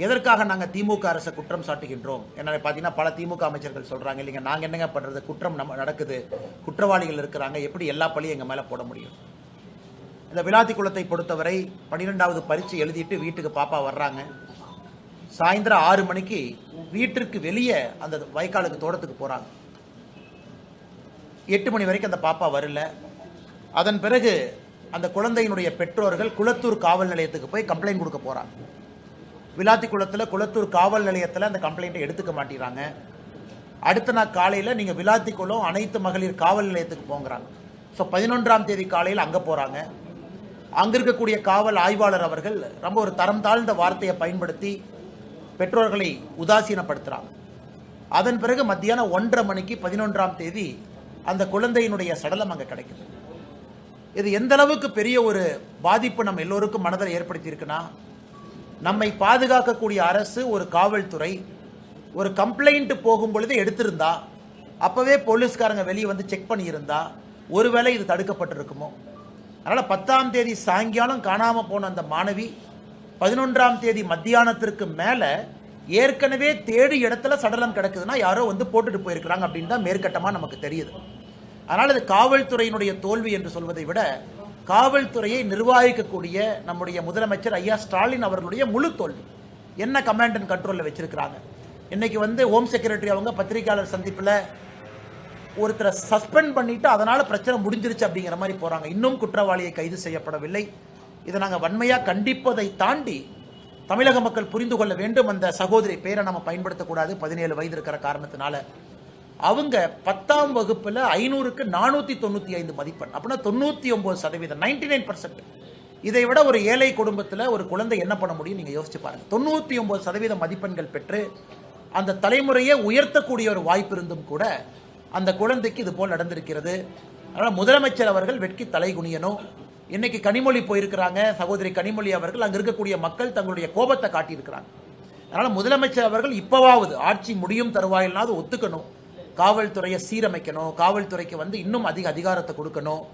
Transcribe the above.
எதற்காக நாங்கள் திமுக அரசை குற்றம் சாட்டுகின்றோம்? என்ன பார்த்தீங்கன்னா பல திமுக அமைச்சர்கள் சொல்றாங்க, இல்லைங்க நாங்கள் என்னங்க பண்றது, குற்றம் நம்ம நடக்குது, குற்றவாளிகள் இருக்கிறாங்க, எப்படி எல்லா பழியும் எங்கள் மேலே போட முடியும்? இந்த விளாத்திக்குளத்தை பொறுத்தவரை 12வது பரீட்சை எழுதிட்டு வீட்டுக்கு பாப்பா வர்றாங்க. சாயந்தரம் 6 மணிக்கு வீட்டிற்கு வெளியே அந்த வயக்காலுக்கு தோட்டத்துக்கு போறாங்க. 8 மணி வரைக்கும் அந்த பாப்பா வரல. அதன் பிறகு அந்த குழந்தையினுடைய பெற்றோர்கள் குளத்தூர் காவல் நிலையத்துக்கு போய் கம்ப்ளைண்ட் கொடுக்க போறாங்க. விளாத்திக்குளத்தில் குளத்தூர் காவல் நிலையத்தில் அந்த கம்ப்ளைண்ட்டை எடுத்துக்க மாட்டேங்கிறாங்க. அடுத்த நாள் காலையில் நீங்கள் விளாத்திக்குளம் அனைத்து மகளிர் காவல் நிலையத்துக்கு போங்கிறாங்க. ஸோ 11ஆம் தேதி காலையில் அங்கே போகிறாங்க. அங்கே இருக்கக்கூடிய காவல் ஆய்வாளர் அவர்கள் ரொம்ப ஒரு தரம் தாழ்ந்த வார்த்தையை பயன்படுத்தி பெற்றோர்களை உதாசீனப்படுத்துகிறாங்க. அதன் பிறகு மத்தியானம் 1:30 மணிக்கு 11ஆம் தேதி அந்த குழந்தையினுடைய சடலம் அங்கே கிடைக்குது. இது எந்த அளவுக்கு பெரிய ஒரு பாதிப்பு நம்ம எல்லோருக்கும் மனதில் ஏற்படுத்தி இருக்குன்னா, நம்மை பாதுகாக்கக்கூடிய அரசு, ஒரு காவல்துறை ஒரு கம்ப்ளைண்ட் போகும் பொழுது எடுத்திருந்தா, அப்பவே போலீஸ்காரங்க வெளியே வந்து செக் பண்ணியிருந்தா ஒருவேளை இது தடுக்கப்பட்டிருக்குமோ? அதனால 10ஆம் தேதி சாயங்காலம் காணாம போன அந்த மாணவி 11ஆம் தேதி மத்தியானத்திற்கு மேல ஏற்கனவே தேடி இடத்துல சடலம் கிடக்குதுன்னா யாரோ வந்து போட்டுட்டு போயிருக்கிறாங்க அப்படின்னு தான் மேற்கட்டமா நமக்கு தெரியுது. அதனால இது காவல்துறையினுடைய தோல்வி என்று சொல்வதை விட காவல்துறையை நிர்வகிக்கக்கூடிய நம்முடைய முதலமைச்சர் ஐயா ஸ்டாலின் அவர்களுடைய முழு தோல்வி. என்ன கமாண்ட் அண்ட் கண்ட்ரோல்ல வச்சிருக்கிறாங்க? இன்னைக்கு வந்து ஹோம் செக்ரட்டரி அவங்க பத்திரிகையாளர் சந்திப்பில் ஒருத்தரை சஸ்பெண்ட் பண்ணிட்டு அதனால பிரச்சனை முடிஞ்சிருச்சு அப்படிங்கிற மாதிரி போறாங்க. இன்னும் குற்றவாளியை கைது செய்யப்படவில்லை. இதை நாங்கள் வன்மையாக கண்டிப்பதை தாண்டி தமிழக மக்கள் புரிந்து கொள்ள வேண்டும். அந்த சகோதரி பேரை நம்ம பயன்படுத்தக்கூடாது, 17 வயது இருக்கிற காரணத்தினால. அவங்க 10ஆம் வகுப்புல 500க்கு 495 மதிப்பெண், அப்படின்னா 99%, 99%. இதை விட ஒரு ஏழை குடும்பத்தில் ஒரு குழந்தை என்ன பண்ண முடியும் நீங்க யோசிச்சு பாருங்க. 99% மதிப்பெண்கள் பெற்று அந்த தலைமுறையை உயர்த்தக்கூடிய ஒரு வாய்ப்பு இருந்தும் கூட அந்த குழந்தைக்கு இது போல் நடந்திருக்கிறது. அதனால முதலமைச்சர் அவர்கள் வெட்கி தலை குனியணும். இன்னைக்கு கனிமொழி போயிருக்கிறாங்க, சகோதரி கனிமொழி அவர்கள் அங்க இருக்கக்கூடிய மக்கள் தங்களுடைய கோபத்தை காட்டியிருக்கிறாங்க. அதனால முதலமைச்சர் அவர்கள் இப்பவாவது ஆட்சி முடியும் தருவாயில்னாவது ஒத்துக்கணும், காவல்துறையை சீரமைக்கணும், காவல்துறைக்கு வந்து இன்னும் அதிக அதிகாரத்தை கொடுக்கணும்.